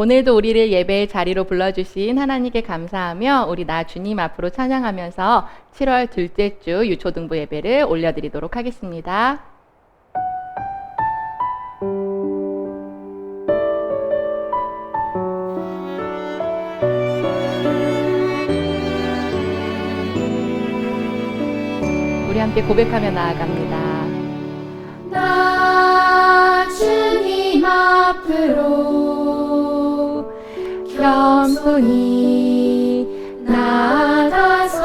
오늘도 우리를 예배의 자리로 불러주신 하나님께 감사하며 우리 나 주님 앞으로 찬양하면서 7월 둘째 주 유초등부 예배를 올려드리도록 하겠습니다. 우리 함께 고백하며 나아갑니다. 나 주님 앞으로 겸손히 나아가서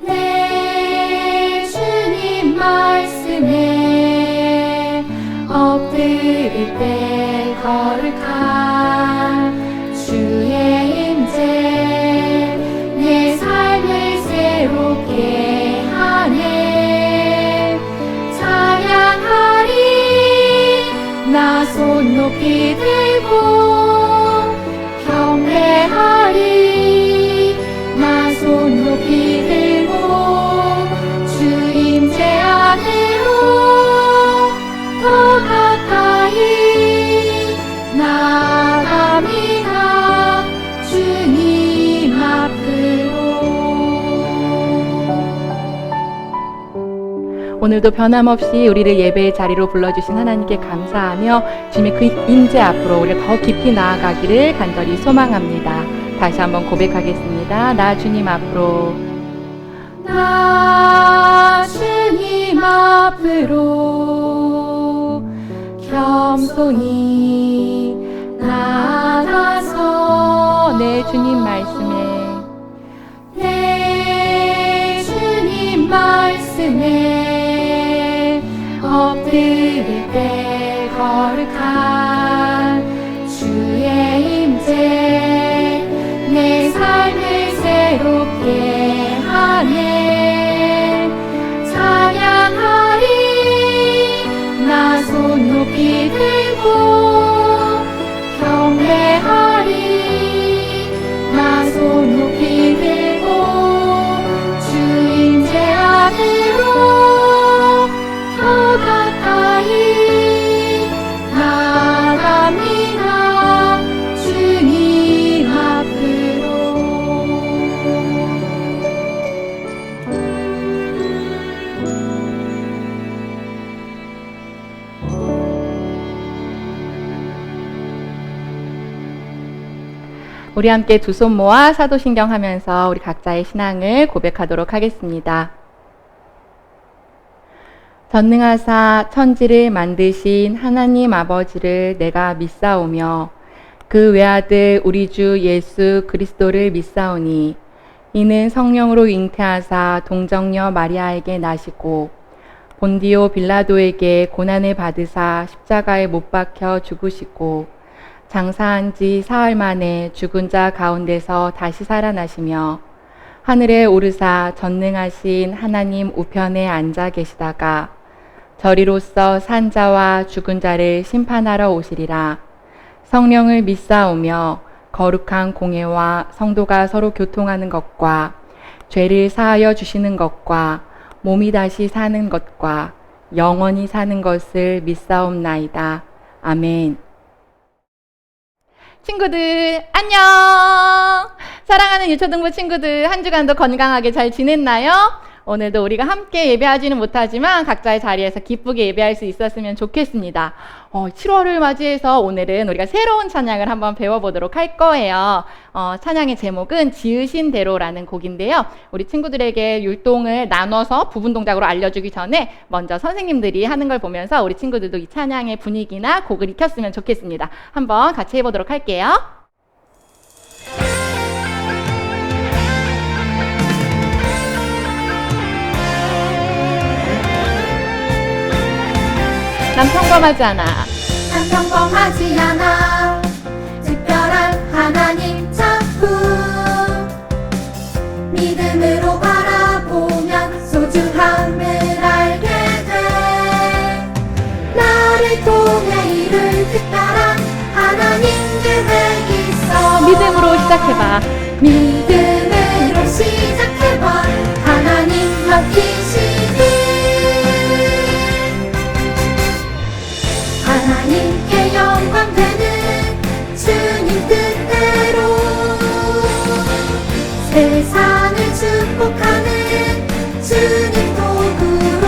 내 주님 말씀에 엎드릴 때 거룩한 주의 임재 내 삶을 새롭게 하네. 찬양하리 나 손 높이 들고 경배하리 나 손 높이 들고 주 임재 안으로 더 가까이 나아갑니다. 주님 앞으로. 오늘도 변함없이 우리를 예배의 자리로 불러주신 하나님께 감사하며 주님의 그 임재 앞으로 우리가 더 깊이 나아가기를 간절히 소망합니다. 다시 한번 고백하겠습니다. 나 주님 앞으로, 나 주님 앞으로 겸손히 나아가서 내 주님 말씀에 내 주님 말씀에 엎드릴 때 거룩한 주의 임재 내 삶을 새롭게 하네. 찬양하리 나 손 높이 들고 경배하리 나 손 높이 들고 주 임재 안으로 더 가까이 나아갑니다. 주님 앞으로. 우리 함께 두 손 모아 사도신경 하면서 우리 각자의 신앙을 고백하도록 하겠습니다. 전능하사 천지를 만드신 하나님 아버지를 내가 믿사오며 그 외아들 우리 주 예수 그리스도를 믿사오니 이는 성령으로 잉태하사 동정녀 마리아에게 나시고 본디오 빌라도에게 고난을 받으사 십자가에 못 박혀 죽으시고 장사한 지 사흘 만에 죽은 자 가운데서 다시 살아나시며 하늘에 오르사 전능하신 하나님 우편에 앉아 계시다가 저리로서 산 자와 죽은 자를 심판하러 오시리라. 성령을 믿사오며 거룩한 공회와 성도가 서로 교통하는 것과 죄를 사하여 주시는 것과 몸이 다시 사는 것과 영원히 사는 것을 믿사옵나이다. 아멘. 친구들 안녕. 사랑하는 유초등부 친구들 한 주간도 건강하게 잘 지냈나요? 오늘도 우리가 함께 예배하지는 못하지만 각자의 자리에서 기쁘게 예배할 수 있었으면 좋겠습니다. 7월을 맞이해서 오늘은 우리가 새로운 찬양을 한번 배워보도록 할 거예요. 찬양의 제목은 지으신 대로라는 곡인데요. 우리 친구들에게 율동을 나눠서 부분 동작으로 알려주기 전에 먼저 선생님들이 하는 걸 보면서 우리 친구들도 이 찬양의 분위기나 곡을 익혔으면 좋겠습니다. 한번 같이 해보도록 할게요. 난 평범하지 않아. 난 평범하지 않아. 특별한 하나님 작품. 믿음으로 바라보면 소중함을 알게 돼. 나를 통해 이룰 특별한 하나님 계획 있어. 믿음으로 시작해봐. 믿음으로 시작해봐. 하나님 맡기시니 하나님께 세상을 축복하는 주님 도구로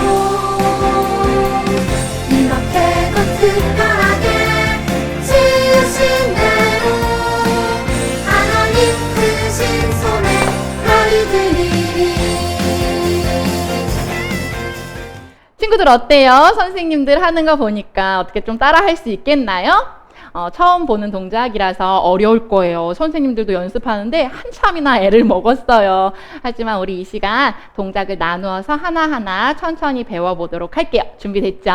이렇게도 특별하게 지으신 대로 하나님 크신 손에 너희들이 친구들 어때요? 선생님들 하는 거 보니까 어떻게 좀 따라 할 수 있겠나요? 처음 보는 동작이라서 어려울 거예요. 선생님들도 연습하는데 한참이나 애를 먹었어요. 하지만 우리 이 시간 동작을 나누어서 하나하나 천천히 배워보도록 할게요. 준비됐죠?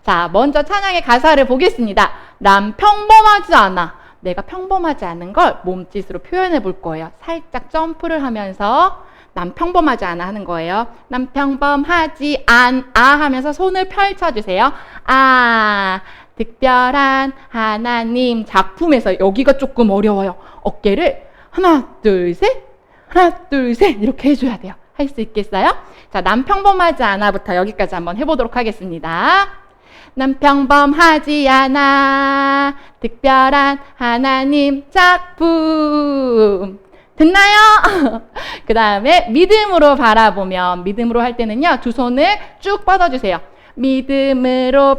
자, 먼저 찬양의 가사를 보겠습니다. 난 평범하지 않아. 내가 평범하지 않은 걸 몸짓으로 표현해 볼 거예요. 살짝 점프를 하면서 난 평범하지 않아 하는 거예요. 난 평범하지 않아 하면서 손을 펼쳐주세요. 아, 특별한 하나님 작품에서 여기가 조금 어려워요. 어깨를 하나, 둘, 셋, 하나, 둘, 셋 이렇게 해줘야 돼요. 할 수 있겠어요? 자, 난 평범하지 않아부터 여기까지 한번 해보도록 하겠습니다. 난 평범하지 않아 특별한 하나님 작품 됐나요? 그 다음에 믿음으로 바라보면 믿음으로 할 때는요 두 손을 쭉 뻗어주세요. 믿음으로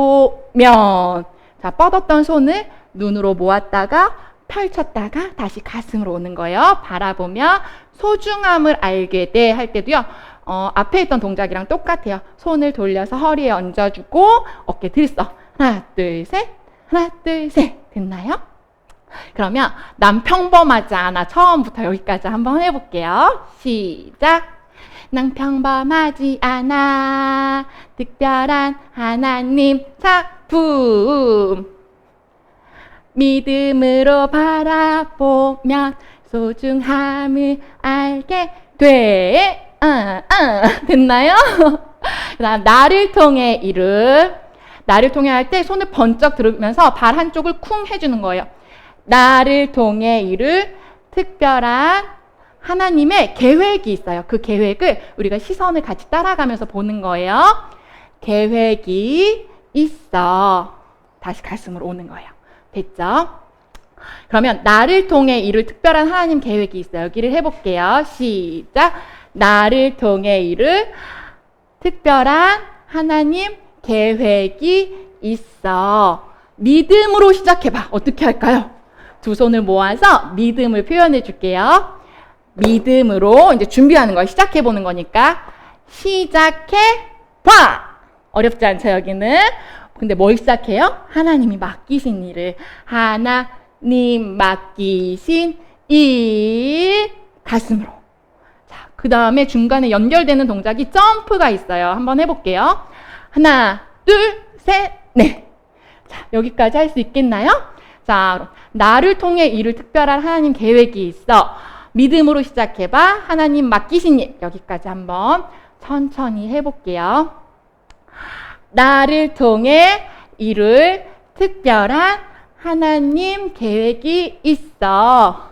바라보면 자 뻗었던 손을 눈으로 모았다가 펼쳤다가 다시 가슴으로 오는 거예요. 바라보며 소중함을 알게 돼 할 때도요 앞에 있던 동작이랑 똑같아요. 손을 돌려서 허리에 얹어주고 어깨 들썩 하나 둘 셋 하나 둘 셋 됐나요? 그러면 난 평범하지 않아 처음부터 여기까지 한번 해볼게요. 시작. 난 평범하지 않아 특별한 하나님 작품 믿음으로 바라보면 소중함을 알게 돼 됐나요? 그 다음 나를 통해 이룰 나를 통해 할 때 손을 번쩍 들으면서 발 한쪽을 쿵 해주는 거예요. 나를 통해 이룰 특별한 하나님의 계획이 있어요. 그 계획을 우리가 시선을 같이 따라가면서 보는 거예요. 계획이 있어. 다시 가슴으로 오는 거예요. 됐죠? 그러면 나를 통해 이룰 특별한 하나님 계획이 있어요. 여기를 해볼게요. 시작. 나를 통해 이룰 특별한 하나님 계획이 있어. 믿음으로 시작해봐. 어떻게 할까요? 두 손을 모아서 믿음을 표현해 줄게요. 믿음으로 이제 준비하는 거예요. 시작해 보는 거니까 시작해 봐. 어렵지 않죠 여기는? 근데 뭘 시작해요? 하나님이 맡기신 일을 하나님 맡기신 일 가슴으로. 자, 그 다음에 중간에 연결되는 동작이 점프가 있어요. 한번 해볼게요. 하나, 둘, 셋, 넷. 자, 여기까지 할 수 있겠나요? 자, 나를 통해 이룰 특별한 하나님 계획이 있어. 믿음으로 시작해봐. 하나님 맡기신 일. 여기까지 한번 천천히 해볼게요. 나를 통해 이룰 특별한 하나님 계획이 있어.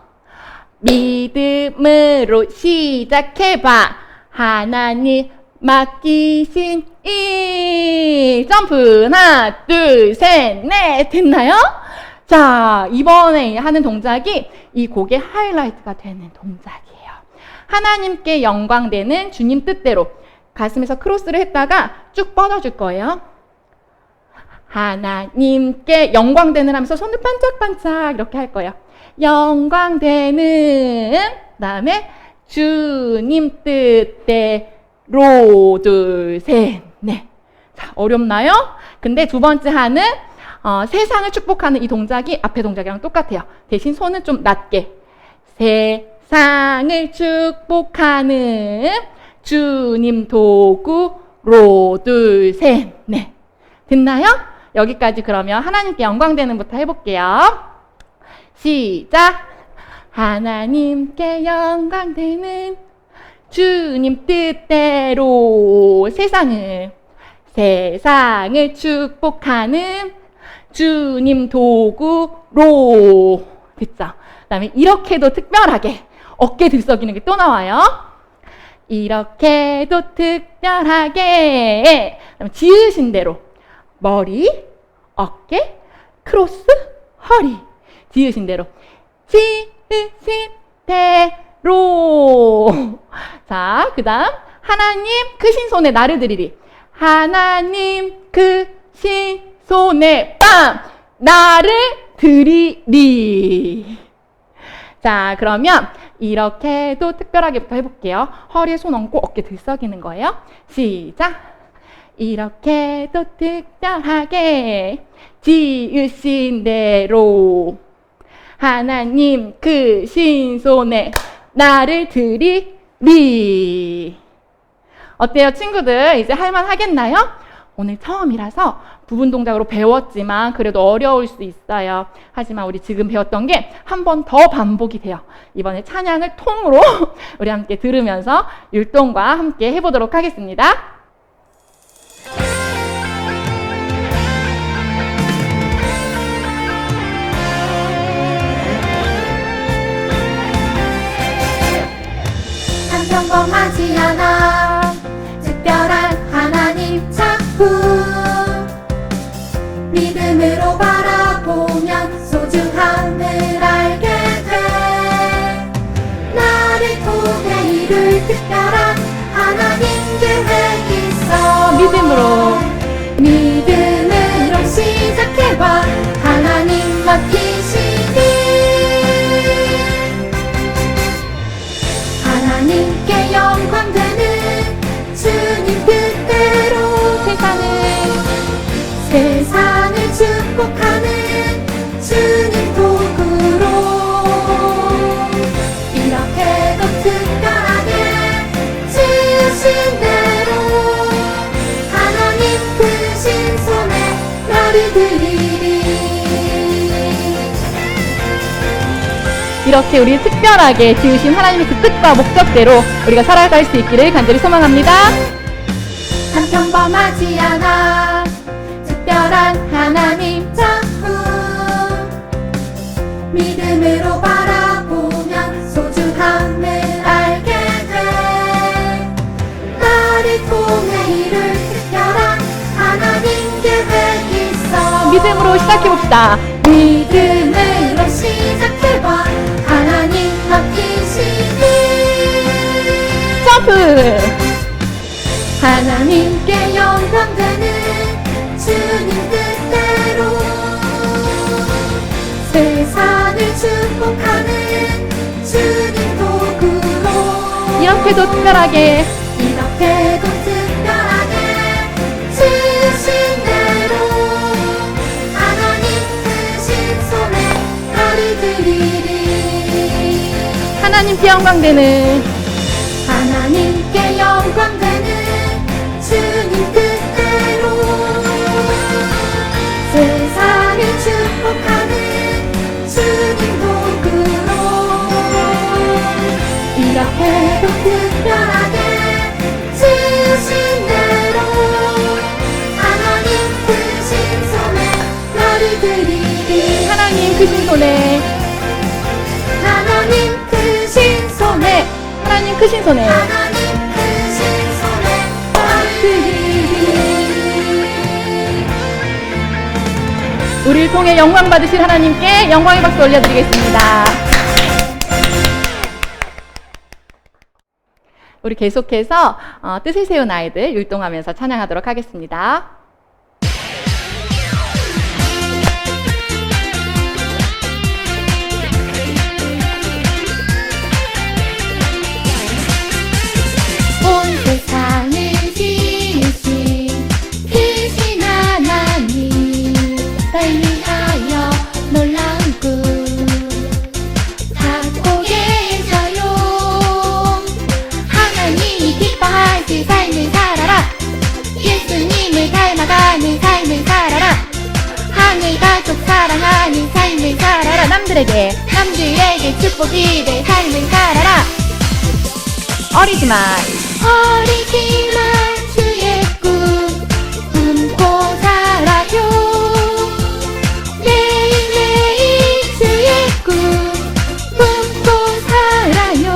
믿음으로 시작해봐. 하나님 맡기신 일. 점프. 하나, 둘, 셋, 넷. 됐나요? 자, 이번에 하는 동작이 이 곡의 하이라이트가 되는 동작이에요. 하나님께 영광되는 주님 뜻대로 가슴에서 크로스를 했다가 쭉 뻗어줄 거예요. 하나님께 영광되는 하면서 손을 반짝반짝 이렇게 할 거예요. 영광되는 다음에 주님 뜻대로 둘, 셋, 넷. 자, 어렵나요? 근데 두 번째 하는 세상을 축복하는 이 동작이 앞에 동작이랑 똑같아요. 대신 손은 좀 낮게. 세상을 축복하는 주님 도구로 둘, 셋, 넷. 됐나요? 여기까지 그러면 하나님께 영광되는부터 해볼게요. 시작. 하나님께 영광되는 주님 뜻대로 세상을 축복하는 주님 도구로. 됐죠? 그 다음에 이렇게도 특별하게 어깨 들썩이는 게 또 나와요. 이렇게도 특별하게. 그다음에 지으신 대로 머리, 어깨, 크로스, 허리. 지으신 대로 지으신 대로 그 다음 하나님 크신 손에 나를 드리리. 하나님 크신 손에 빵! 나를 드리리. 자, 그러면 이렇게도 특별하게부터 해볼게요. 허리에 손 얹고 어깨 들썩이는 거예요. 시작! 이렇게도 특별하게 지으신 대로 하나님 크신 손에 나를 드리리. 어때요, 친구들? 이제 할만하겠나요? 오늘 처음이라서 부분 동작으로 배웠지만 그래도 어려울 수 있어요. 하지만 우리 지금 배웠던 게 한 번 더 반복이 돼요. 이번에 찬양을 통으로 우리 함께 들으면서 율동과 함께 해보도록 하겠습니다. 평범하지 않아 특별한 하나님 작품 믿음으로 바라보면 소중함을 알게 돼 나를 통해 이룰 특별한 하나님 계획 있어 믿음으로 시작해봐 하나님 맡기시니 하나님께 영광 되는 주님 뜻대로 세상을 축복하는 주님 도구로 이렇게도 특별하게 지으신 대로 하나님 크신 손에 나를 드리리 이렇게 우리 특별하게 지으신 하나님의 그 뜻과 목적대로 우리가 살아갈 수 있기를 간절히 소망합니다. 평범하지 않아 특별한 하나님 작품 믿음으로 바라보면 소중함을 알게 돼 나를 통해 이룰 특별한 하나님 계획 있어 믿음으로 시작해봅시다. 믿음으로 시작해봐 하나님 맡기시니 점프! 하나님께 영광 되는 주님 뜻대로 세상을 축복하는 주님 도구로 이렇게도 특별하게 이렇게도 특별하게 지으신 대로 하나님 크신 손에 나를 드리리 하나님께 영광되는 하나님께 영광 되는 주님 뜻대로 세상을 축복하는 주님 도구로 이렇게도 특별하게 지으신 대로 하나님 크신 손에 나를 드리리 하나님 크신 손에 하나님 크신 손에 하나님 크신 손에 하나님 크신 손에 나를 드리리 우리를 통해 영광 받으실 하나님께 영광의 박수 올려드리겠습니다. 우리 계속해서 뜻을 세운 아이들 율동하면서 찬양하도록 하겠습니다. 온 세상을 지으신 크신 하나님 날 위하여 놀라운 꿈 갖고 계셔요 하나님이 기뻐하실 삶을 살아라 예수님을 닮아가는 삶을 살아라 하늘 가족 사랑하는 삶을 살아라 남들에게 축복이 될 삶을 살아라 어리지만 주의 꿈꿔 살아요 매일매일 주의 꿈꿔 살아요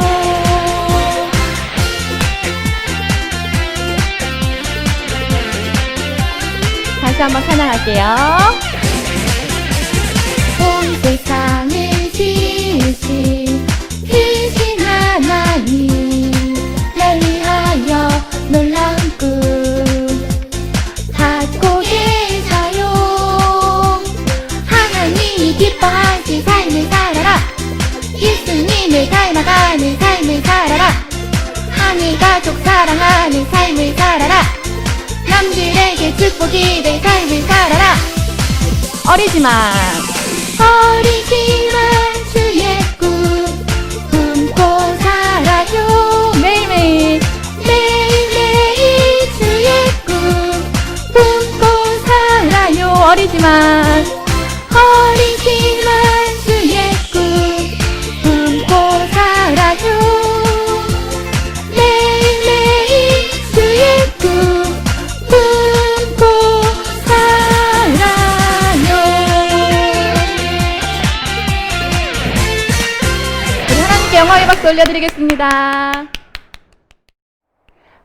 다시 한번 찬양할게요. 온 세상을 지으신 크신 하나님 날 위하여 사랑하는 가족 사랑하는 삶을 살아라. 남들에게 축복이 될 삶을 살아라. 어리지만 주의 꿈 품고 살아요. 매일매일 주의 꿈 품고 살아요. 어리지만 주의 꿈 품고 살아요. 매일매일 주의 꿈 품고 살아요. 우리 하나님께 영광의 박수 올려드리겠습니다.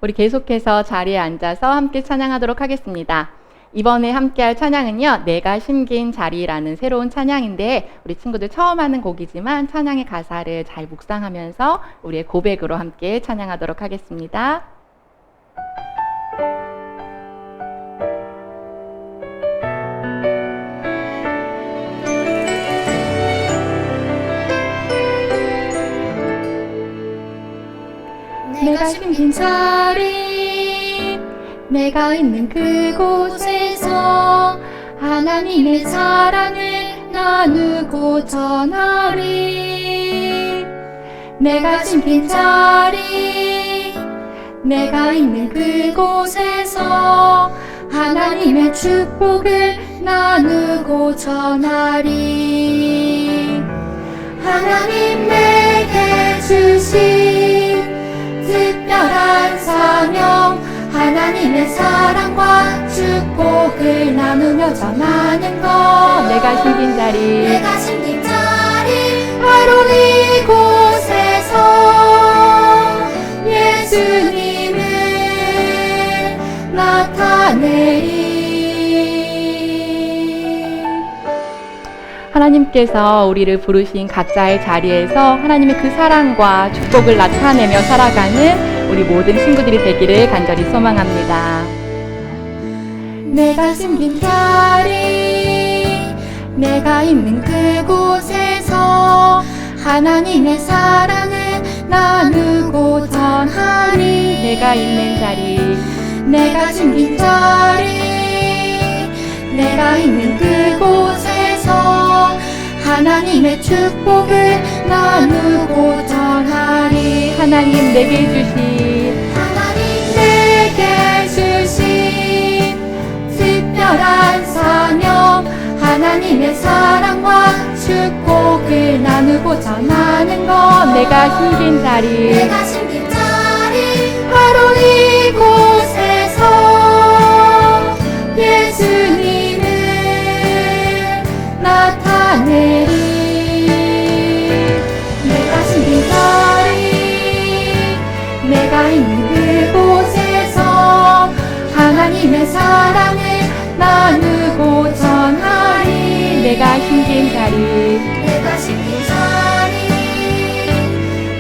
우리 계속해서 자리에 앉아서 함께 찬양하도록 하겠습니다. 이번에 함께할 찬양은요, 내가 심긴 자리라는 새로운 찬양인데, 우리 친구들 처음 하는 곡이지만 찬양의 가사를 잘 묵상하면서 우리의 고백으로 함께 찬양하도록 하겠습니다. 내가 심긴 자리, 내가 있는 그곳에서 하나님의 사랑을 나누고 전하리. 내가 심긴 자리, 내가 있는 그곳에서 하나님의 축복을 나누고 전하리. 하나님 내게 주신 특별한 사명, 하나님의 사랑과 축복을 나누며 전하는 것. 내가 심긴 자리, 바로 이곳에서 예수님을 나타내리. 하나님께서 우리를 부르신 각자의 자리에서 하나님의 그 사랑과 축복을 나타내며 살아가는 우리 모든 친구들이 되기를 간절히 소망합니다. 내가 심긴 자리, 내가 있는 그곳에서 하나님의 사랑을 나누고 전하리. 내가 있는 자리, 내가 심긴 자리, 내가 있는 그곳에서 하나님의 축복을 나누고 전하리. 하나님 내게 주신 특별한 사명, 하나님의 사랑과 축복을 나누고 전하는 것. 내가 심긴 자리, 바로 이곳에서 예수님을 나타내리. 내가 심긴 자리, 내가 있는 그곳에서 하나님의 사랑을 나누고 전하리. 내가 심긴 자리,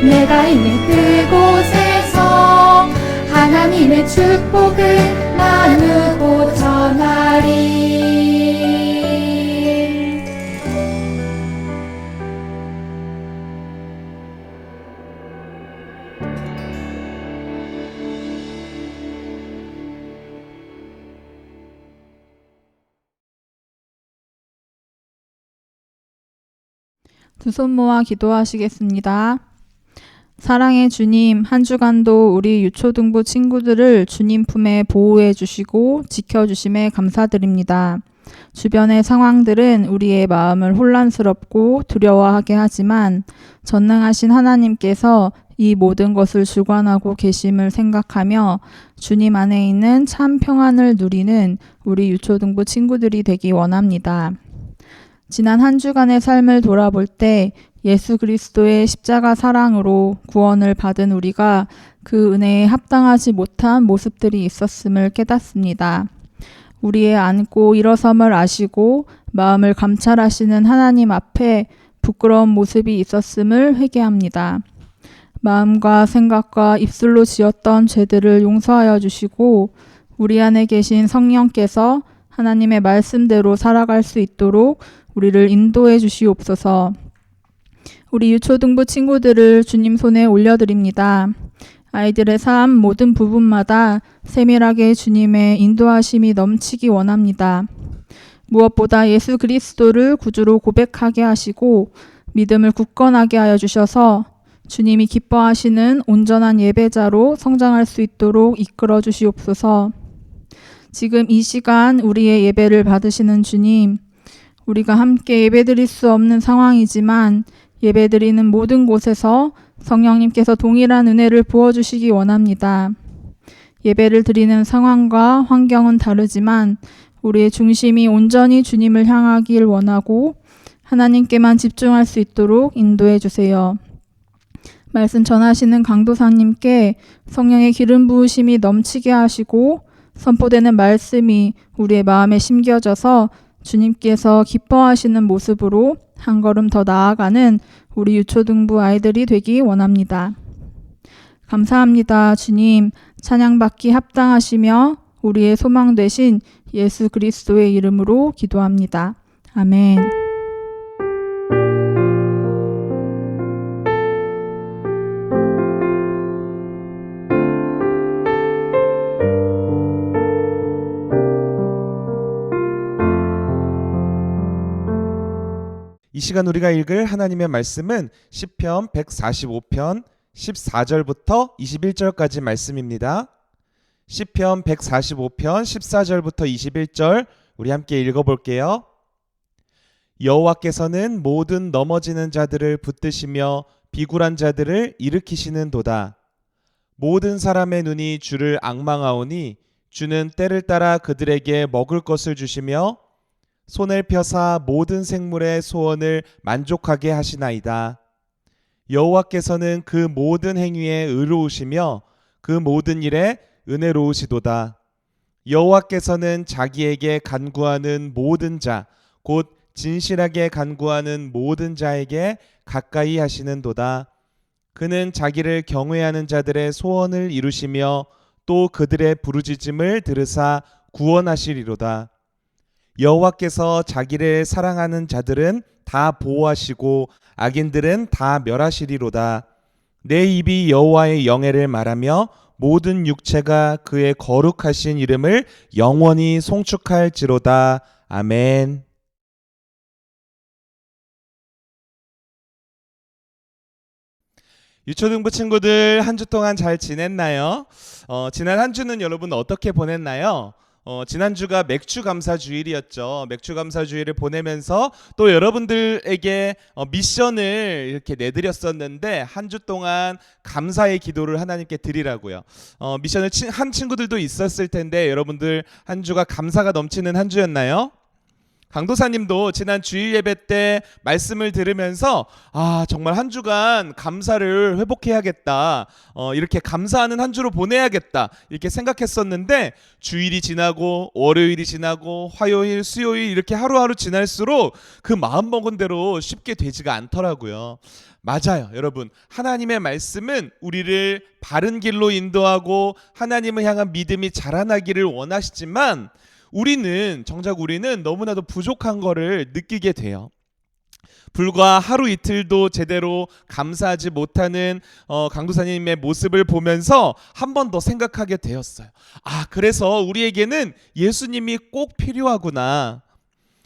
내가 있는 그곳에서 하나님의 축복을 나누고 전하리. 두 손 모아 기도하시겠습니다. 사랑의 주님, 한 주간도 우리 유초등부 친구들을 주님 품에 보호해 주시고 지켜주심에 감사드립니다. 주변의 상황들은 우리의 마음을 혼란스럽고 두려워하게 하지만 전능하신 하나님께서 이 모든 것을 주관하고 계심을 생각하며 주님 안에 있는 참 평안을 누리는 우리 유초등부 친구들이 되기 원합니다. 지난 한 주간의 삶을 돌아볼 때 예수 그리스도의 십자가 사랑으로 구원을 받은 우리가 그 은혜에 합당하지 못한 모습들이 있었음을 깨닫습니다. 우리의 앉고 일어섬을 아시고 마음을 감찰하시는 하나님 앞에 부끄러운 모습이 있었음을 회개합니다. 마음과 생각과 입술로 지었던 죄들을 용서하여 주시고 우리 안에 계신 성령께서 하나님의 말씀대로 살아갈 수 있도록 우리를 인도해 주시옵소서. 우리 유초등부 친구들을 주님 손에 올려드립니다. 아이들의 삶 모든 부분마다 세밀하게 주님의 인도하심이 넘치기 원합니다. 무엇보다 예수 그리스도를 구주로 고백하게 하시고 믿음을 굳건하게 하여 주셔서 주님이 기뻐하시는 온전한 예배자로 성장할 수 있도록 이끌어 주시옵소서. 지금 이 시간 우리의 예배를 받으시는 주님, 우리가 함께 예배드릴 수 없는 상황이지만 예배드리는 모든 곳에서 성령님께서 동일한 은혜를 부어주시기 원합니다. 예배를 드리는 상황과 환경은 다르지만 우리의 중심이 온전히 주님을 향하길 원하고 하나님께만 집중할 수 있도록 인도해 주세요. 말씀 전하시는 강도사님께 성령의 기름 부으심이 넘치게 하시고 선포되는 말씀이 우리의 마음에 심겨져서 주님께서 기뻐하시는 모습으로 한 걸음 더 나아가는 우리 유초등부 아이들이 되기 원합니다. 감사합니다. 주님, 찬양받기 합당하시며 우리의 소망 되신 예수 그리스도의 이름으로 기도합니다. 아멘. 이 시간 우리가 읽을 하나님의 말씀은 시편 145편 14절부터 21절까지 말씀입니다. 시편 145편 14절부터 21절 우리 함께 읽어볼게요. 여호와께서는 모든 넘어지는 자들을 붙드시며 비굴한 자들을 일으키시는도다. 모든 사람의 눈이 주를 앙망하오니 주는 때를 따라 그들에게 먹을 것을 주시며 손을 펴사 모든 생물의 소원을 만족하게 하시나이다. 여호와께서는 그 모든 행위에 의로우시며 그 모든 일에 은혜로우시도다. 여호와께서는 자기에게 간구하는 모든 자, 곧 진실하게 간구하는 모든 자에게 가까이 하시는도다. 그는 자기를 경외하는 자들의 소원을 이루시며 또 그들의 부르짖음을 들으사 구원하시리로다. 여호와께서 자기를 사랑하는 자들은 다 보호하시고 악인들은 다 멸하시리로다. 내 입이 여호와의 영예를 말하며 모든 육체가 그의 거룩하신 이름을 영원히 송축할지로다. 아멘. 유초등부 친구들 한 주 동안 잘 지냈나요? 지난 한 주는 여러분 어떻게 보냈나요? 지난주가 맥주감사주일이었죠. 맥주감사주일을 보내면서 또 여러분들에게 미션을 이렇게 내드렸었는데 한 주 동안 감사의 기도를 하나님께 드리라고요. 미션을 한 친구들도 있었을 텐데 여러분들 한 주가 감사가 넘치는 한 주였나요? 강도사님도 지난 주일 예배 때 말씀을 들으면서 정말 한 주간 감사를 회복해야겠다, 이렇게 감사하는 한 주로 보내야겠다 이렇게 생각했었는데 주일이 지나고 월요일이 지나고 화요일, 수요일 이렇게 하루하루 지날수록 그 마음먹은 대로 쉽게 되지가 않더라고요. 맞아요, 여러분. 하나님의 말씀은 우리를 바른 길로 인도하고 하나님을 향한 믿음이 자라나기를 원하시지만 정작 우리는 너무나도 부족한 거를 느끼게 돼요. 불과 하루 이틀도 제대로 감사하지 못하는 강도사님의 모습을 보면서 한 번 더 생각하게 되었어요. 그래서 우리에게는 예수님이 꼭 필요하구나.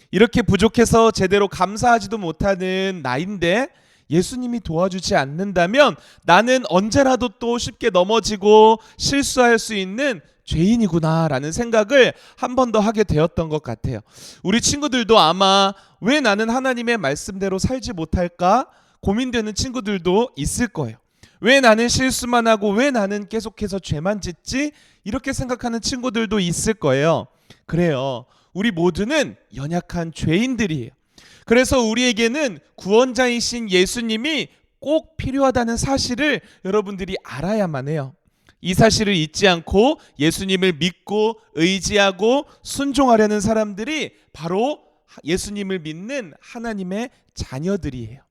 이렇게 부족해서 제대로 감사하지도 못하는 나인데 예수님이 도와주지 않는다면 나는 언제라도 또 쉽게 넘어지고 실수할 수 있는 죄인이구나 라는 생각을 한 번 더 하게 되었던 것 같아요. 우리 친구들도 아마 왜 나는 하나님의 말씀대로 살지 못할까 고민되는 친구들도 있을 거예요. 왜 나는 실수만 하고 왜 나는 계속해서 죄만 짓지? 이렇게 생각하는 친구들도 있을 거예요. 그래요. 우리 모두는 연약한 죄인들이에요. 그래서 우리에게는 구원자이신 예수님이 꼭 필요하다는 사실을 여러분들이 알아야만 해요. 이 사실을 잊지 않고 예수님을 믿고 의지하고 순종하려는 사람들이 바로 예수님을 믿는 하나님의 자녀들이에요.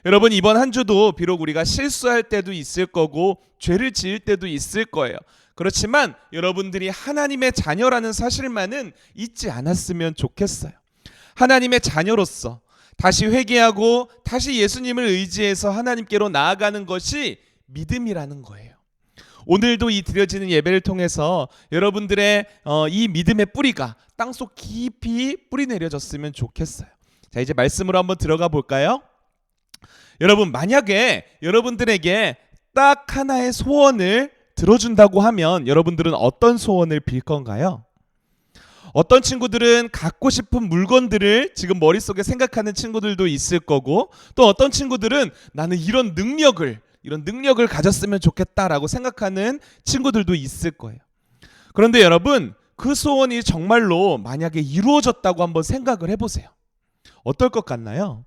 여러분, 이번 한 주도 비록 우리가 실수할 때도 있을 거고 죄를 지을 때도 있을 거예요. 그렇지만 여러분들이 하나님의 자녀라는 사실만은 잊지 않았으면 좋겠어요. 하나님의 자녀로서 다시 회개하고 다시 예수님을 의지해서 하나님께로 나아가는 것이 믿음이라는 거예요. 오늘도 이 드려지는 예배를 통해서 여러분들의 이 믿음의 뿌리가 땅속 깊이 뿌리 내려졌으면 좋겠어요. 자, 이제 말씀으로 한번 들어가 볼까요? 여러분, 만약에 여러분들에게 딱 하나의 소원을 들어준다고 하면 여러분들은 어떤 소원을 빌 건가요? 어떤 친구들은 갖고 싶은 물건들을 지금 머릿속에 생각하는 친구들도 있을 거고, 또 어떤 친구들은 나는 이런 능력을 가졌으면 좋겠다라고 생각하는 친구들도 있을 거예요. 그런데 여러분, 그 소원이 정말로 만약에 이루어졌다고 한번 생각을 해보세요. 어떨 것 같나요?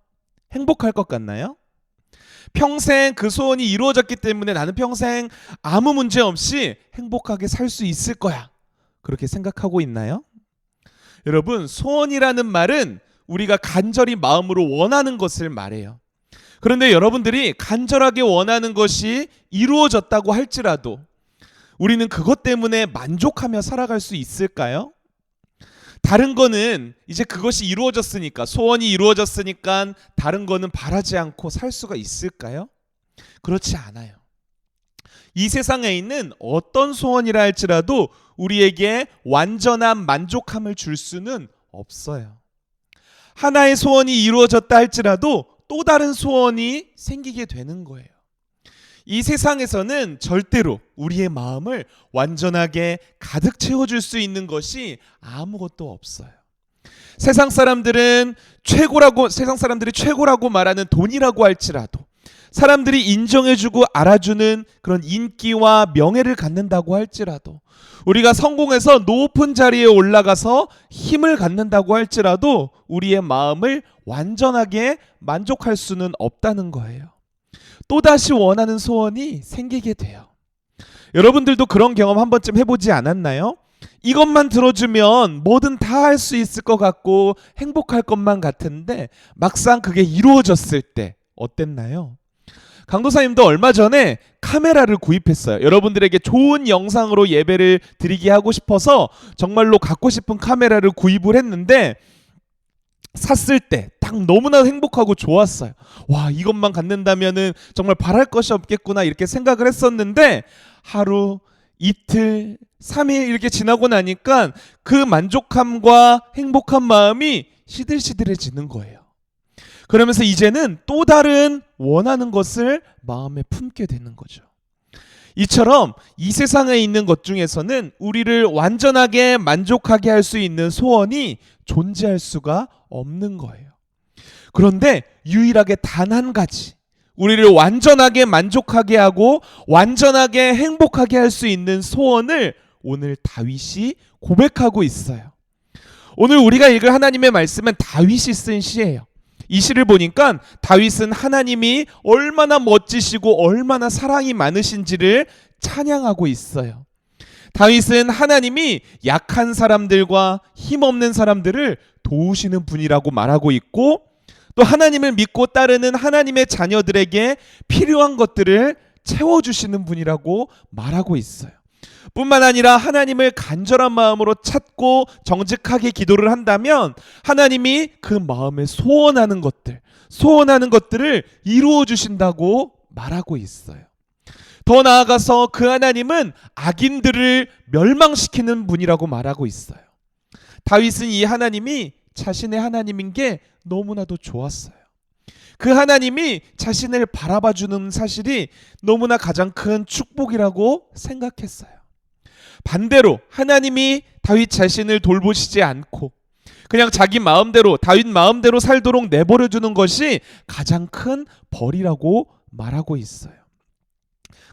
행복할 것 같나요? 평생 그 소원이 이루어졌기 때문에 나는 평생 아무 문제 없이 행복하게 살 수 있을 거야, 그렇게 생각하고 있나요? 여러분, 소원이라는 말은 우리가 간절히 마음으로 원하는 것을 말해요. 그런데 여러분들이 간절하게 원하는 것이 이루어졌다고 할지라도 우리는 그것 때문에 만족하며 살아갈 수 있을까요? 다른 거는 이제 그것이 이루어졌으니까, 소원이 이루어졌으니까 다른 거는 바라지 않고 살 수가 있을까요? 그렇지 않아요. 이 세상에 있는 어떤 소원이라 할지라도 우리에게 완전한 만족함을 줄 수는 없어요. 하나의 소원이 이루어졌다 할지라도 또 다른 소원이 생기게 되는 거예요. 이 세상에서는 절대로 우리의 마음을 완전하게 가득 채워줄 수 있는 것이 아무것도 없어요. 세상 사람들이 최고라고 말하는 돈이라고 할지라도, 사람들이 인정해주고 알아주는 그런 인기와 명예를 갖는다고 할지라도, 우리가 성공해서 높은 자리에 올라가서 힘을 갖는다고 할지라도 우리의 마음을 완전하게 만족할 수는 없다는 거예요. 또다시 원하는 소원이 생기게 돼요. 여러분들도 그런 경험 한 번쯤 해보지 않았나요? 이것만 들어주면 뭐든 다 할 수 있을 것 같고 행복할 것만 같은데 막상 그게 이루어졌을 때 어땠나요? 강도사님도 얼마 전에 카메라를 구입했어요. 여러분들에게 좋은 영상으로 예배를 드리게 하고 싶어서 정말로 갖고 싶은 카메라를 구입을 했는데, 샀을 때 딱 너무나 행복하고 좋았어요. 와, 이것만 갖는다면은 정말 바랄 것이 없겠구나, 이렇게 생각을 했었는데 하루, 이틀, 3일 이렇게 지나고 나니까 그 만족함과 행복한 마음이 시들시들해지는 거예요. 그러면서 이제는 또 다른 원하는 것을 마음에 품게 되는 거죠. 이처럼 이 세상에 있는 것 중에서는 우리를 완전하게 만족하게 할 수 있는 소원이 존재할 수가 없는 거예요. 그런데 유일하게 단 한 가지, 우리를 완전하게 만족하게 하고 완전하게 행복하게 할 수 있는 소원을 오늘 다윗이 고백하고 있어요. 오늘 우리가 읽을 하나님의 말씀은 다윗이 쓴 시예요. 이 시를 보니까 다윗은 하나님이 얼마나 멋지시고 얼마나 사랑이 많으신지를 찬양하고 있어요. 다윗은 하나님이 약한 사람들과 힘없는 사람들을 도우시는 분이라고 말하고 있고, 또 하나님을 믿고 따르는 하나님의 자녀들에게 필요한 것들을 채워주시는 분이라고 말하고 있어요. 뿐만 아니라 하나님을 간절한 마음으로 찾고 정직하게 기도를 한다면 하나님이 그 마음에 소원하는 것들을 이루어 주신다고 말하고 있어요. 더 나아가서 그 하나님은 악인들을 멸망시키는 분이라고 말하고 있어요. 다윗은 이 하나님이 자신의 하나님인 게 너무나도 좋았어요. 그 하나님이 자신을 바라봐주는 사실이 너무나 가장 큰 축복이라고 생각했어요. 반대로 하나님이 다윗 자신을 돌보시지 않고 그냥 자기 마음대로, 다윗 마음대로 살도록 내버려두는 것이 가장 큰 벌이라고 말하고 있어요.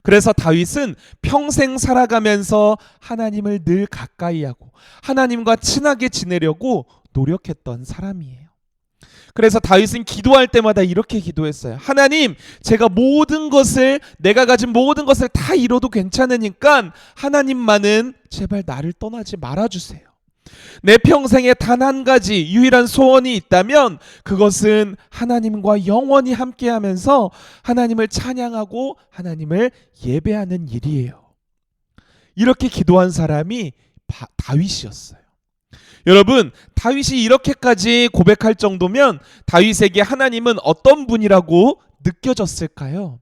그래서 다윗은 평생 살아가면서 하나님을 늘 가까이 하고 하나님과 친하게 지내려고 노력했던 사람이에요. 그래서 다윗은 기도할 때마다 이렇게 기도했어요. 하나님, 내가 가진 모든 것을 다 잃어도 괜찮으니까 하나님만은 제발 나를 떠나지 말아주세요. 내 평생에 단 한 가지 유일한 소원이 있다면 그것은 하나님과 영원히 함께하면서 하나님을 찬양하고 하나님을 예배하는 일이에요. 이렇게 기도한 사람이 다윗이었어요. 여러분, 다윗이 이렇게까지 고백할 정도면 다윗에게 하나님은 어떤 분이라고 느껴졌을까요?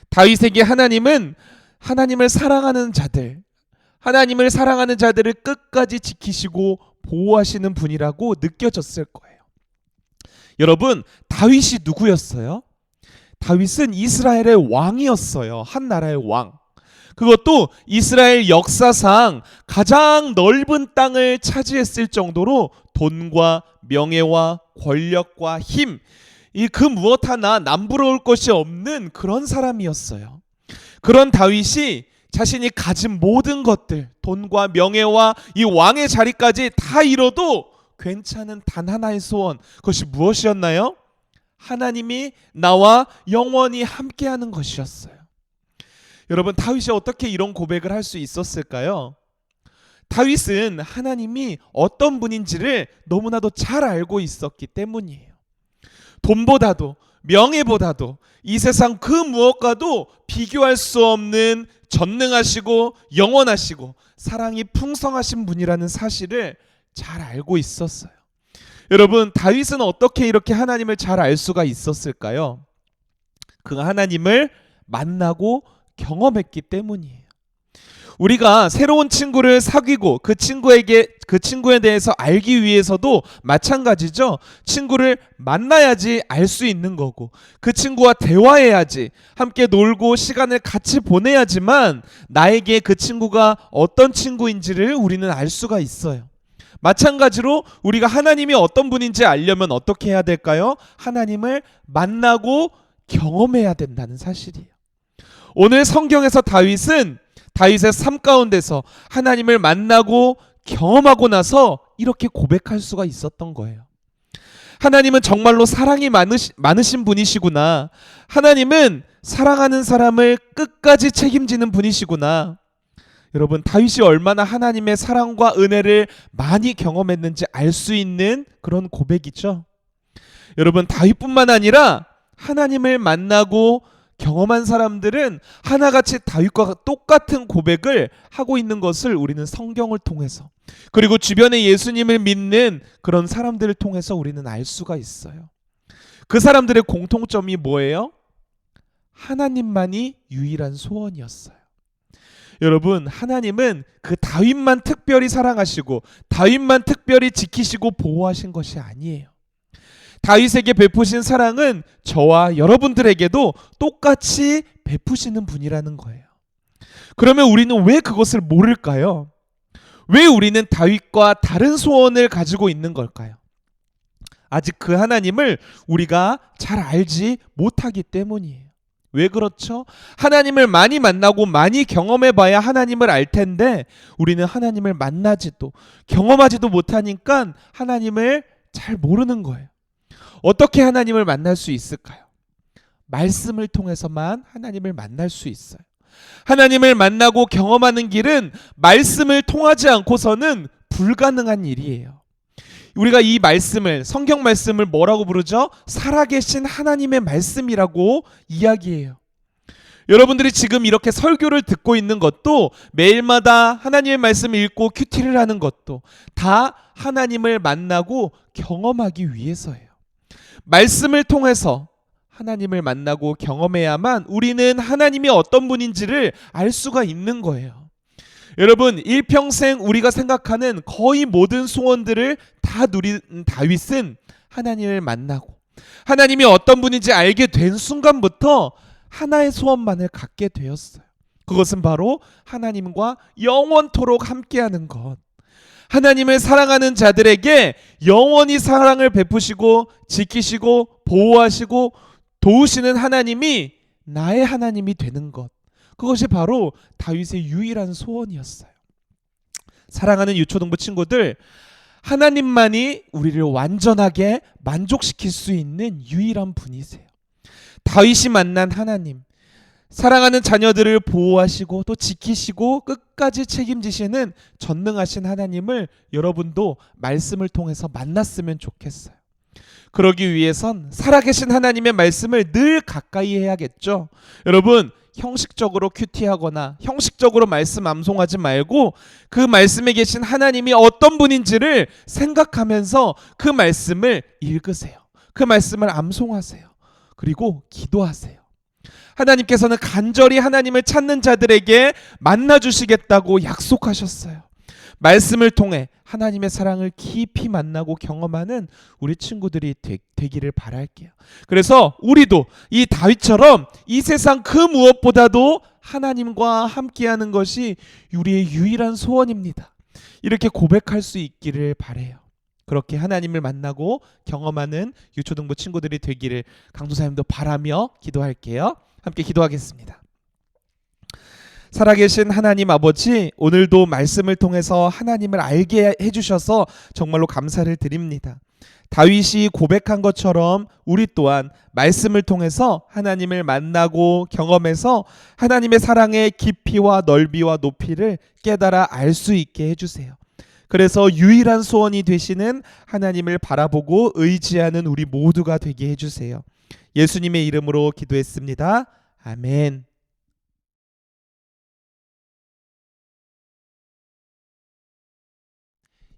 다윗에게 하나님은 하나님을 사랑하는 자들, 하나님을 사랑하는 자들을 끝까지 지키시고 보호하시는 분이라고 느껴졌을 거예요. 여러분, 다윗이 누구였어요? 다윗은 이스라엘의 왕이었어요. 한 나라의 왕. 그것도 이스라엘 역사상 가장 넓은 땅을 차지했을 정도로 돈과 명예와 권력과 힘, 그 무엇 하나 남부러울 것이 없는 그런 사람이었어요. 그런 다윗이 자신이 가진 모든 것들, 돈과 명예와 이 왕의 자리까지 다 잃어도 괜찮은 단 하나의 소원, 그것이 무엇이었나요? 하나님이 나와 영원히 함께하는 것이었어요. 여러분, 다윗이 어떻게 이런 고백을 할 수 있었을까요? 다윗은 하나님이 어떤 분인지를 너무나도 잘 알고 있었기 때문이에요. 돈보다도 명예보다도 이 세상 그 무엇과도 비교할 수 없는 전능하시고 영원하시고 사랑이 풍성하신 분이라는 사실을 잘 알고 있었어요. 여러분, 다윗은 어떻게 이렇게 하나님을 잘 알 수가 있었을까요? 그 하나님을 만나고 경험했기 때문이에요. 우리가 새로운 친구를 사귀고 그 친구에 대해서 알기 위해서도 마찬가지죠. 친구를 만나야지 알 수 있는 거고, 그 친구와 대화해야지, 함께 놀고 시간을 같이 보내야지만 나에게 그 친구가 어떤 친구인지를 우리는 알 수가 있어요. 마찬가지로 우리가 하나님이 어떤 분인지 알려면 어떻게 해야 될까요? 하나님을 만나고 경험해야 된다는 사실이에요. 오늘 성경에서 다윗은 다윗의 삶 가운데서 하나님을 만나고 경험하고 나서 이렇게 고백할 수가 있었던 거예요. 하나님은 정말로 사랑이 많으신 분이시구나. 하나님은 사랑하는 사람을 끝까지 책임지는 분이시구나. 여러분, 다윗이 얼마나 하나님의 사랑과 은혜를 많이 경험했는지 알 수 있는 그런 고백이죠. 여러분, 다윗뿐만 아니라 하나님을 만나고 경험한 사람들은 하나같이 다윗과 똑같은 고백을 하고 있는 것을 우리는 성경을 통해서, 그리고 주변에 예수님을 믿는 그런 사람들을 통해서 우리는 알 수가 있어요. 그 사람들의 공통점이 뭐예요? 하나님만이 유일한 소원이었어요. 여러분, 하나님은 그 다윗만 특별히 사랑하시고 다윗만 특별히 지키시고 보호하신 것이 아니에요. 다윗에게 베푸신 사랑은 저와 여러분들에게도 똑같이 베푸시는 분이라는 거예요. 그러면 우리는 왜 그것을 모를까요? 왜 우리는 다윗과 다른 소원을 가지고 있는 걸까요? 아직 그 하나님을 우리가 잘 알지 못하기 때문이에요. 왜 그렇죠? 하나님을 많이 만나고 많이 경험해 봐야 하나님을 알 텐데 우리는 하나님을 만나지도 경험하지도 못하니까 하나님을 잘 모르는 거예요. 어떻게 하나님을 만날 수 있을까요? 말씀을 통해서만 하나님을 만날 수 있어요. 하나님을 만나고 경험하는 길은 말씀을 통하지 않고서는 불가능한 일이에요. 우리가 이 말씀을, 성경 말씀을 뭐라고 부르죠? 살아계신 하나님의 말씀이라고 이야기해요. 여러분들이 지금 이렇게 설교를 듣고 있는 것도, 매일마다 하나님의 말씀을 읽고 큐티를 하는 것도 다 하나님을 만나고 경험하기 위해서예요. 말씀을 통해서 하나님을 만나고 경험해야만 우리는 하나님이 어떤 분인지를 알 수가 있는 거예요. 여러분, 일평생 우리가 생각하는 거의 모든 소원들을 다 누린 다윗은 하나님을 만나고 하나님이 어떤 분인지 알게 된 순간부터 하나의 소원만을 갖게 되었어요. 그것은 바로 하나님과 영원토록 함께하는 것. 하나님을 사랑하는 자들에게 영원히 사랑을 베푸시고 지키시고 보호하시고 도우시는 하나님이 나의 하나님이 되는 것. 그것이 바로 다윗의 유일한 소원이었어요. 사랑하는 유초등부 친구들, 하나님만이 우리를 완전하게 만족시킬 수 있는 유일한 분이세요. 다윗이 만난 하나님, 사랑하는 자녀들을 보호하시고 또 지키시고 끝까지 책임지시는 전능하신 하나님을 여러분도 말씀을 통해서 만났으면 좋겠어요. 그러기 위해선 살아계신 하나님의 말씀을 늘 가까이 해야겠죠. 여러분, 형식적으로 큐티하거나 형식적으로 말씀 암송하지 말고 그 말씀에 계신 하나님이 어떤 분인지를 생각하면서 그 말씀을 읽으세요. 그 말씀을 암송하세요. 그리고 기도하세요. 하나님께서는 간절히 하나님을 찾는 자들에게 만나 주시겠다고 약속하셨어요. 말씀을 통해 하나님의 사랑을 깊이 만나고 경험하는 우리 친구들이 되기를 바랄게요. 그래서 우리도 이 다윗처럼 이 세상 그 무엇보다도 하나님과 함께하는 것이 우리의 유일한 소원입니다. 이렇게 고백할 수 있기를 바라요. 그렇게 하나님을 만나고 경험하는 유초등부 친구들이 되기를 강도사님도 바라며 기도할게요. 함께 기도하겠습니다. 살아계신 하나님 아버지, 오늘도 말씀을 통해서 하나님을 알게 해주셔서 정말로 감사를 드립니다. 다윗이 고백한 것처럼 우리 또한 말씀을 통해서 하나님을 만나고 경험해서 하나님의 사랑의 깊이와 넓이와 높이를 깨달아 알 수 있게 해주세요. 그래서 유일한 소원이 되시는 하나님을 바라보고 의지하는 우리 모두가 되게 해주세요. 예수님의 이름으로 기도했습니다. 아멘.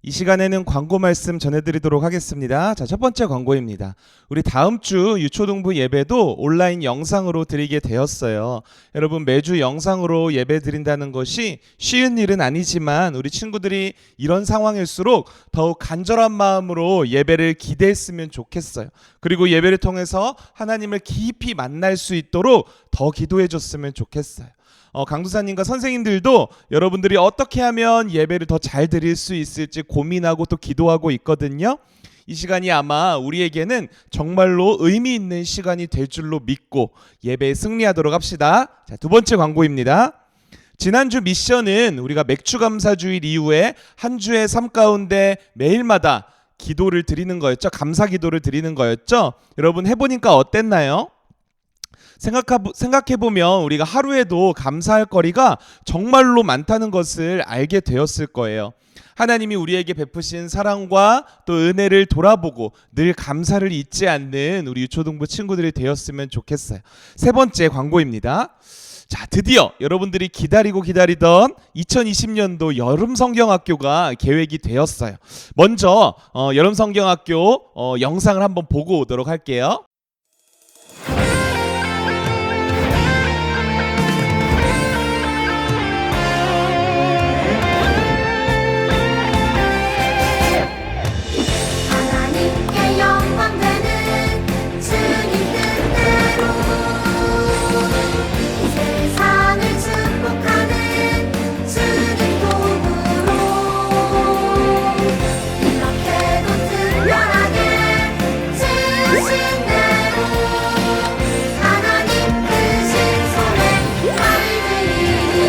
이 시간에는 광고 말씀 전해드리도록 하겠습니다. 자, 첫 번째 광고입니다. 우리 다음 주 유초등부 예배도 온라인 영상으로 드리게 되었어요. 여러분, 매주 영상으로 예배 드린다는 것이 쉬운 일은 아니지만 우리 친구들이 이런 상황일수록 더욱 간절한 마음으로 예배를 기대했으면 좋겠어요. 그리고 예배를 통해서 하나님을 깊이 만날 수 있도록 더 기도해 줬으면 좋겠어요. 강도사님과 선생님들도 여러분들이 어떻게 하면 예배를 더 잘 드릴 수 있을지 고민하고 또 기도하고 있거든요. 이 시간이 아마 우리에게는 정말로 의미 있는 시간이 될 줄로 믿고 예배에 승리하도록 합시다. 자, 두 번째 광고입니다. 지난주 미션은 우리가 맥주감사주일 이후에 한 주의 삶 가운데 매일마다 기도를 드리는 거였죠. 감사 기도를 드리는 거였죠. 여러분 해보니까 어땠나요? 생각해보면 우리가 하루에도 감사할 거리가 정말로 많다는 것을 알게 되었을 거예요. 하나님이 우리에게 베푸신 사랑과 또 은혜를 돌아보고 늘 감사를 잊지 않는 우리 유초등부 친구들이 되었으면 좋겠어요. 세 번째 광고입니다. 자, 드디어 여러분들이 기다리던 2020년도 여름성경학교가 계획이 되었어요. 먼저 여름성경학교 영상을 한번 보고 오도록 할게요. 하나님께 영광 되는 주님 뜻대로 세상을 축복하는 주님 도구로 이렇게도 특별하게 주신 대로 하나님 크신 손에 아이들이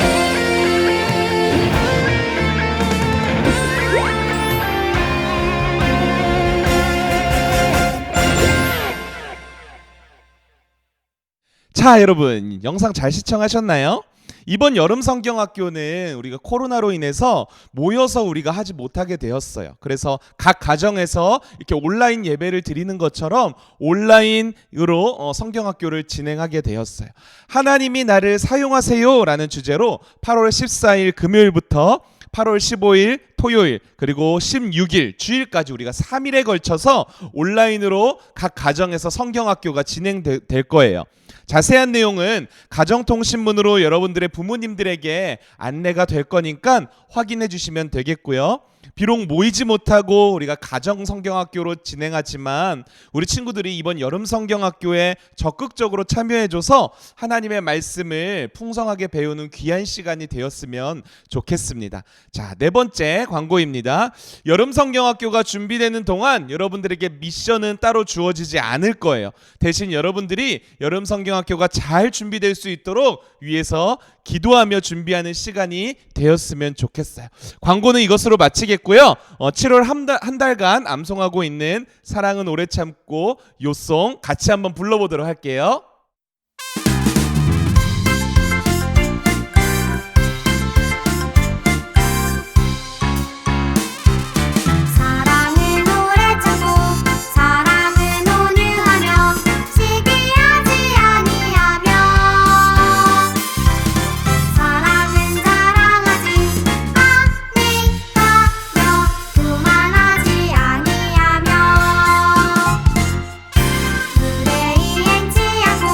자, 여러분 영상 잘 시청하셨나요? 이번 여름성경학교는 우리가 코로나로 인해서 모여서 우리가 하지 못하게 되었어요. 그래서 각 가정에서 이렇게 온라인 예배를 드리는 것처럼 온라인으로 성경학교를 진행하게 되었어요. 하나님이 나를 사용하세요 라는 주제로 8월 14일 금요일부터 8월 15일 토요일 그리고 16일 주일까지 우리가 3일에 걸쳐서 온라인으로 각 가정에서 성경학교가 진행될 거예요. 자세한 내용은 가정통신문으로 여러분들의 부모님들에게 안내가 될 거니까 확인해 주시면 되겠고요. 비록 모이지 못하고 우리가 가정성경학교로 진행하지만 우리 친구들이 이번 여름성경학교에 적극적으로 참여해줘서 하나님의 말씀을 풍성하게 배우는 귀한 시간이 되었으면 좋겠습니다. 자, 네 번째 광고입니다. 여름성경학교가 준비되는 동안 여러분들에게 미션은 따로 주어지지 않을 거예요. 대신 여러분들이 여름성경학교가 잘 준비될 수 있도록 위해서 기도하며 준비하는 시간이 되었으면 좋겠어요. 광고는 이것으로 마치겠고요. 7월 한 달간 암송하고 있는 사랑은 오래 참고 요송 같이 한번 불러보도록 할게요. 사랑은 오래 참고 사랑은 온유하며 시기하지 아니하며 사랑은 자랑하지 아니하며 교만하지 아니하며 의뢰 이행치 않고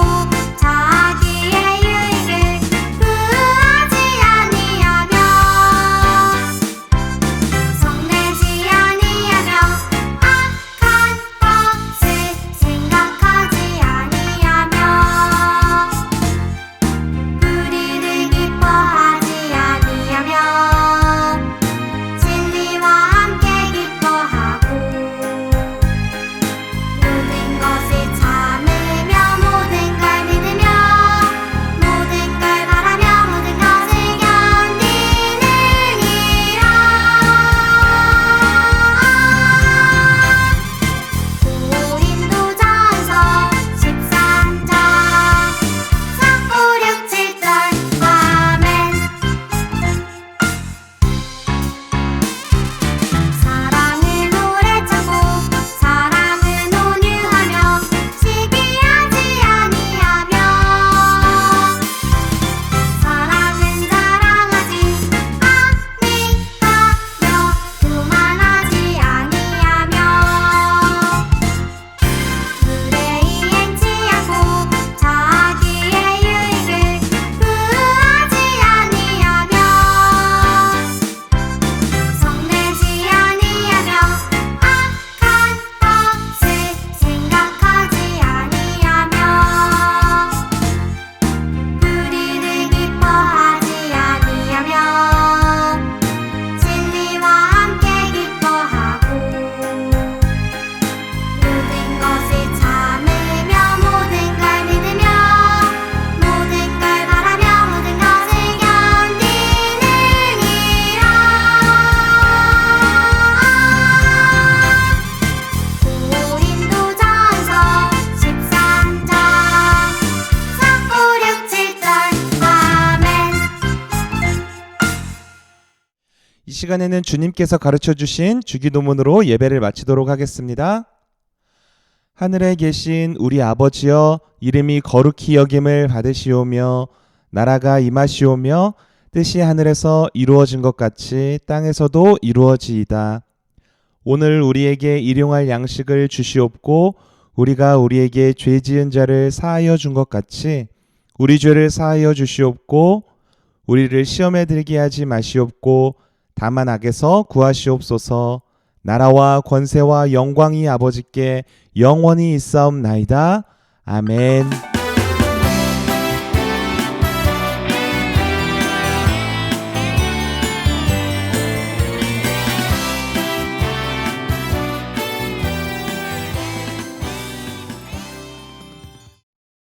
이 시간에는 주님께서 가르쳐 주신 주기도문으로 예배를 마치도록 하겠습니다. 하늘에 계신 우리 아버지여, 이름이 거룩히 여김을 받으시오며 나라가 임하시오며 뜻이 하늘에서 이루어진 것 같이 땅에서도 이루어지이다. 오늘 우리에게 일용할 양식을 주시옵고 우리가 우리에게 죄 지은 자를 사하여 준 것 같이 우리 죄를 사하여 주시옵고 우리를 시험에 들게 하지 마시옵고 다만 악에서 구하시옵소서. 나라와 권세와 영광이 아버지께 영원히 있사옵나이다. 아멘.